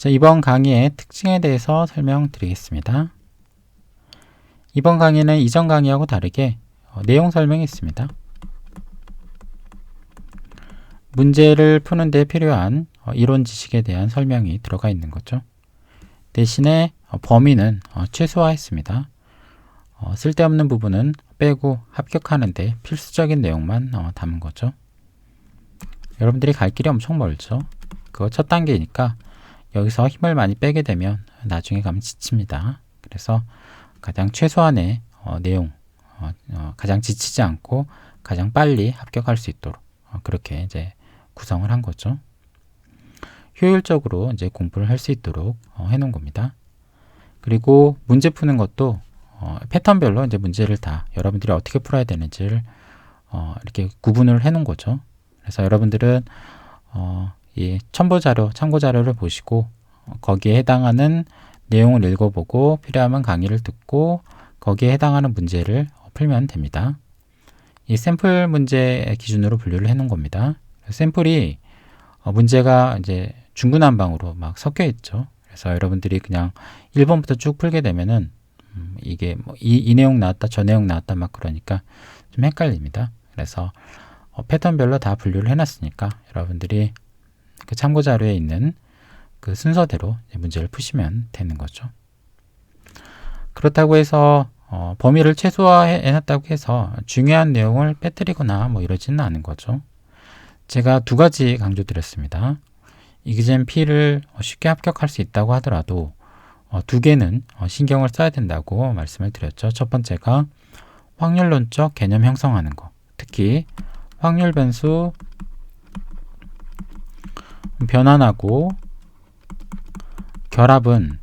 자, 이번 강의의 특징에 대해서 설명드리겠습니다. 이번 강의는 이전 강의하고 다르게 내용 설명이 있습니다. 문제를 푸는 데 필요한 이론 지식에 대한 설명이 들어가 있는 거죠. 대신에 범위는 최소화했습니다. 쓸데없는 부분은 빼고 합격하는데 필수적인 내용만 담은 거죠. 여러분들이 갈 길이 엄청 멀죠. 그거 첫 단계니까 여기서 힘을 많이 빼게 되면 나중에 가면 지칩니다. 그래서 가장 최소한의 내용, 가장 지치지 않고 가장 빨리 합격할 수 있도록 그렇게 이제 구성을 한 거죠. 효율적으로 이제 공부를 할 수 있도록 해놓은 겁니다. 그리고 문제 푸는 것도 패턴별로 이제 문제를 다 여러분들이 어떻게 풀어야 되는지를 이렇게 구분을 해놓은 거죠. 그래서 여러분들은 이 첨부 자료, 참고 자료를 보시고 거기에 해당하는 내용을 읽어보고 필요하면 강의를 듣고 거기에 해당하는 문제를 풀면 됩니다. 이 샘플 문제 기준으로 분류를 해놓은 겁니다. 샘플이 문제가 이제 중구난방으로 막 섞여 있죠. 그래서 여러분들이 그냥 1번부터 쭉 풀게 되면은 이게 뭐 이 내용 나왔다 저 내용 나왔다 막 그러니까 좀 헷갈립니다. 그래서 패턴별로 다 분류를 해놨으니까 여러분들이 그 참고 자료에 있는 그 순서대로 문제를 푸시면 되는 거죠. 그렇다고 해서 범위를 최소화해놨다고 해서 중요한 내용을 빼뜨리거나 뭐 이러지는 않은 거죠. 제가 두 가지 강조드렸습니다. 이기잼 P를 쉽게 합격할 수 있다고 하더라도 두 개는 신경을 써야 된다고 말씀을 드렸죠. 첫 번째가 확률론적 개념 형성하는 거. 특히 확률 변수, 변환하고 결합은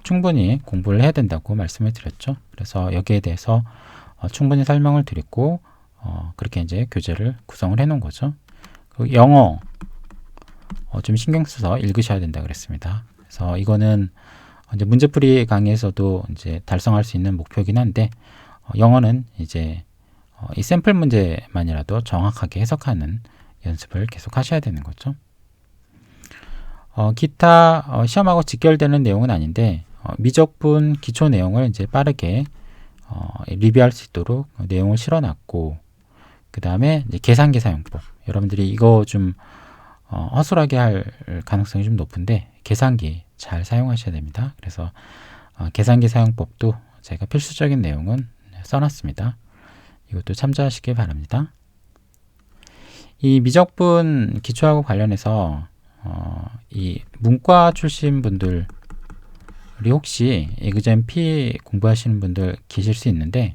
충분히 공부를 해야 된다고 말씀을 드렸죠. 그래서 여기에 대해서 충분히 설명을 드리고 그렇게 이제 교재를 구성을 해 놓은 거죠. 그리고 영어 좀 신경 써서 읽으셔야 된다 그랬습니다. 그래서 이거는 이제 문제풀이 강의에서도 이제 달성할 수 있는 목표이긴 한데 영어는 이제 이 샘플 문제만이라도 정확하게 해석하는 연습을 계속 하셔야 되는 거죠. 기타 시험하고 직결되는 내용은 아닌데 미적분 기초 내용을 이제 빠르게 리뷰할 수 있도록 내용을 실어놨고 그 다음에 계산기 사용법. 여러분들이 이거 좀 허술하게 할 가능성이 좀 높은데 계산기 잘 사용하셔야 됩니다. 그래서 계산기 사용법도 제가 필수적인 내용은 써놨습니다. 이것도 참조하시기 바랍니다. 이 미적분 기초하고 관련해서 이 문과 출신 분들이 혹시 이그잼 P 공부하시는 분들 계실 수 있는데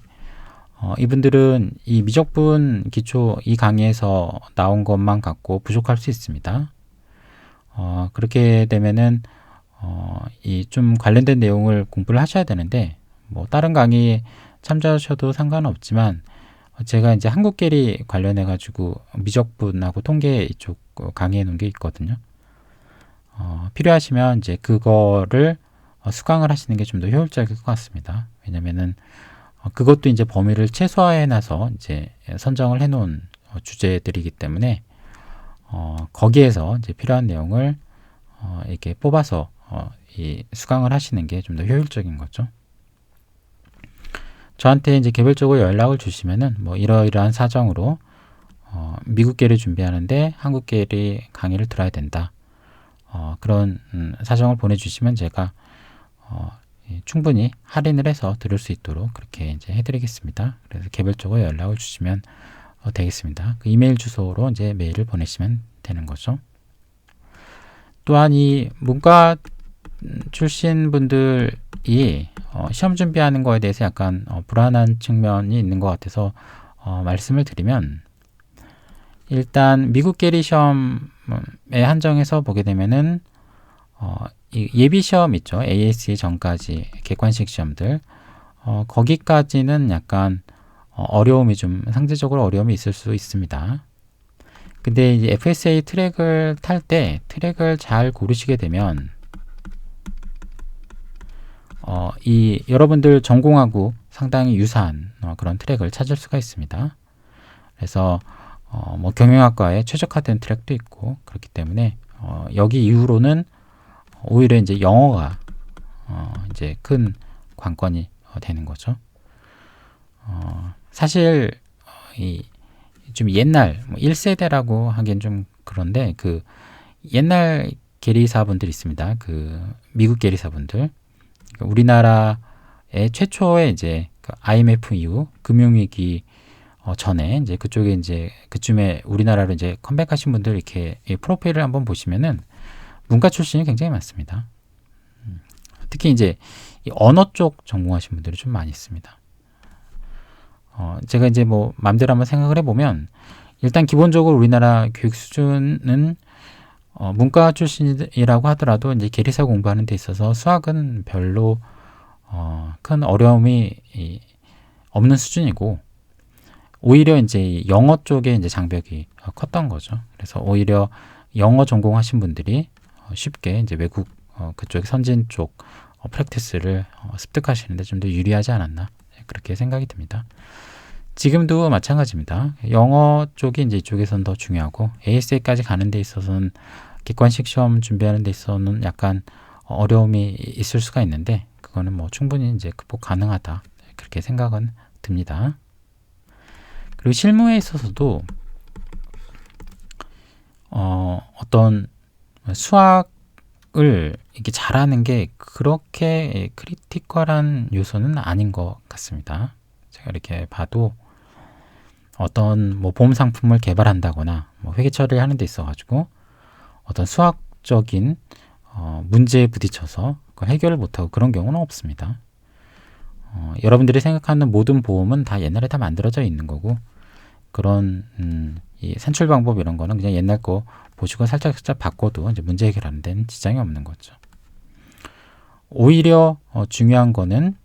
이분들은 이 미적분 기초 이 강의에서 나온 것만 갖고 부족할 수 있습니다. 그렇게 되면은 이 좀 관련된 내용을 공부를 하셔야 되는데 뭐 다른 강의 참조하셔도 상관없지만 제가 이제 한국계리 관련해 가지고 미적분하고 통계 이쪽 강의해 놓은 게 있거든요. 필요하시면 이제 그거를 수강을 하시는 게 좀 더 효율적일 것 같습니다. 왜냐면은 그것도 이제 범위를 최소화해놔서 이제 선정을 해놓은 주제들이기 때문에 거기에서 이제 필요한 내용을 이렇게 뽑아서 이 수강을 하시는 게 좀 더 효율적인 거죠. 저한테 이제 개별적으로 연락을 주시면은 뭐 이러이러한 사정으로 미국계를 준비하는데 한국계리 강의를 들어야 된다. 그런 사정을 보내주시면 제가 충분히 할인을 해서 들을 수 있도록 그렇게 이제 해드리겠습니다. 그래서 개별적으로 연락을 주시면 되겠습니다. 그 이메일 주소로 이제 메일을 보내시면 되는 거죠. 또한 이 문과 출신 분들이 시험 준비하는 거에 대해서 약간 불안한 측면이 있는 것 같아서 말씀을 드리면 일단 미국 계리 시험에 한정해서 보게 되면은 이 예비 시험 있죠. ASE 전까지 객관식 시험들 거기까지는 약간 어려움이 좀 상대적으로 어려움이 있을 수 있습니다. 근데 이제 FSA 트랙을 탈 때 트랙을 잘 고르시게 되면 이 여러분들 전공하고 상당히 유사한 그런 트랙을 찾을 수가 있습니다. 그래서 뭐 경영학과에 최적화된 트랙도 있고 그렇기 때문에 여기 이후로는 오히려 이제 영어가 이제 큰 관건이 되는 거죠. 사실 좀 옛날 1세대라고 하기엔 좀 그런데 그 옛날 계리사분들 있습니다. 그 미국 계리사분들, 우리나라의 최초의 이제 그 IMF 이후 금융위기 전에 이제 그쪽에 이제 그쯤에 우리나라로 이제 컴백하신 분들 이렇게 프로필을 한번 보시면은 문과 출신이 굉장히 많습니다. 특히 이제 이 언어 쪽 전공하신 분들이 좀 많이 있습니다. 제가 이제 뭐 마음대로 한번 생각을 해보면 일단 기본적으로 우리나라 교육 수준은 문과 출신이라고 하더라도 이제 계리사 공부하는 데 있어서 수학은 별로 큰 어려움이 없는 수준이고, 오히려 이제 영어 쪽에 이제 장벽이 컸던 거죠. 그래서 오히려 영어 전공하신 분들이 쉽게 이제 외국 그쪽 선진 쪽 프랙티스를 습득하시는데 좀 더 유리하지 않았나, 그렇게 생각이 듭니다. 지금도 마찬가지입니다. 영어 쪽이 이제 이쪽에서는 더 중요하고, ASA까지 가는 데 있어서는 객관식 시험 준비하는 데 있어서는 약간 어려움이 있을 수가 있는데, 그거는 뭐 충분히 이제 극복 가능하다, 그렇게 생각은 듭니다. 그리고 실무에 있어서도 어떤 수학을 이렇게 잘하는 게 그렇게 크리티컬한 요소는 아닌 것 같습니다. 제가 이렇게 봐도 어떤 뭐 보험 상품을 개발한다거나 뭐 회계 처리를 하는 데 있어 가지고 어떤 수학적인 문제에 부딪혀서 그걸 해결을 못하고 그런 경우는 없습니다. 여러분들이 생각하는 모든 보험은 다 옛날에 다 만들어져 있는 거고, 그런 이 산출 방법 이런 거는 그냥 옛날 거 보시고 살짝 바꿔도 이제 문제 해결하는 데는 지장이 없는 거죠. 오히려 중요한 거는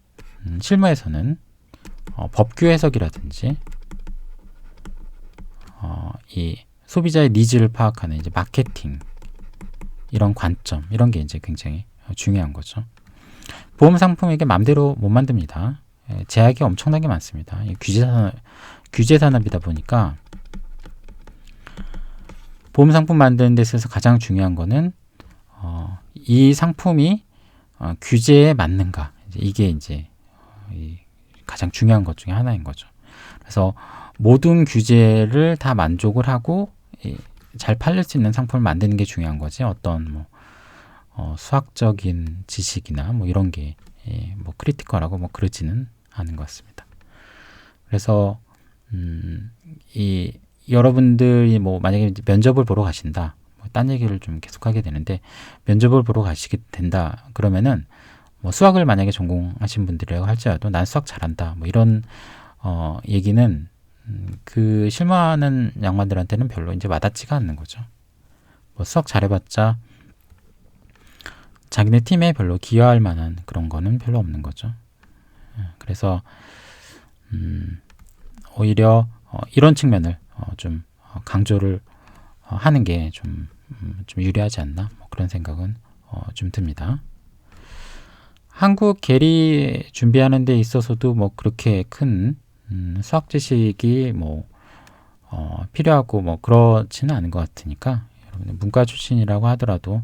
실무에서는 법규 해석이라든지 이 소비자의 니즈를 파악하는 이제 마케팅, 이런 관점, 이런 게 이제 굉장히 중요한 거죠. 보험 상품에게 마음대로 못 만듭니다. 제약이 엄청나게 많습니다. 규제 산업이다 보니까 보험 상품 만드는 데 있어서 가장 중요한 거는 이 상품이 규제에 맞는가, 이게 이제 가장 중요한 것 중에 하나인 거죠. 그래서 모든 규제를 다 만족을 하고 잘 팔릴 수 있는 상품을 만드는 게 중요한 거지, 어떤 뭐 수학적인 지식이나 뭐 이런 게 뭐 크리티컬하고 뭐 그러지는 않은 것 같습니다. 그래서 이 여러분들이 뭐 만약에 면접을 보러 가신다, 뭐 딴 얘기를 좀 계속하게 되는데, 면접을 보러 가시게 된다 그러면은 뭐 수학을 만약에 전공하신 분들이라고 할지라도 난 수학 잘한다, 뭐 이런 얘기는 그 실무하는 양반들한테는 별로 이제 와닿지가 않는 거죠. 뭐 수학 잘해봤자 자기네 팀에 별로 기여할 만한 그런 거는 별로 없는 거죠. 그래서 오히려 이런 측면을 좀 강조를 하는 게 좀 유리하지 않나, 뭐 그런 생각은 좀 듭니다. 한국 계리 준비하는 데 있어서도 뭐 그렇게 큰 수학 지식이 뭐 필요하고 뭐 그렇지는 않은 것 같으니까, 여러분 문과 출신이라고 하더라도,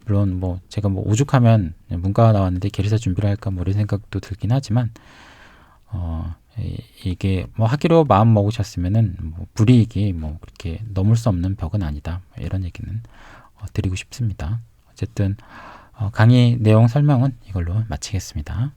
물론 뭐 제가 뭐 오죽하면 문과가 나왔는데 계리사 준비를 할까 뭐 이런 생각도 들긴 하지만, 이게 뭐 하기로 마음 먹으셨으면은 뭐 불이익이 뭐 그렇게 넘을 수 없는 벽은 아니다, 이런 얘기는 드리고 싶습니다. 어쨌든 강의 내용 설명은 이걸로 마치겠습니다.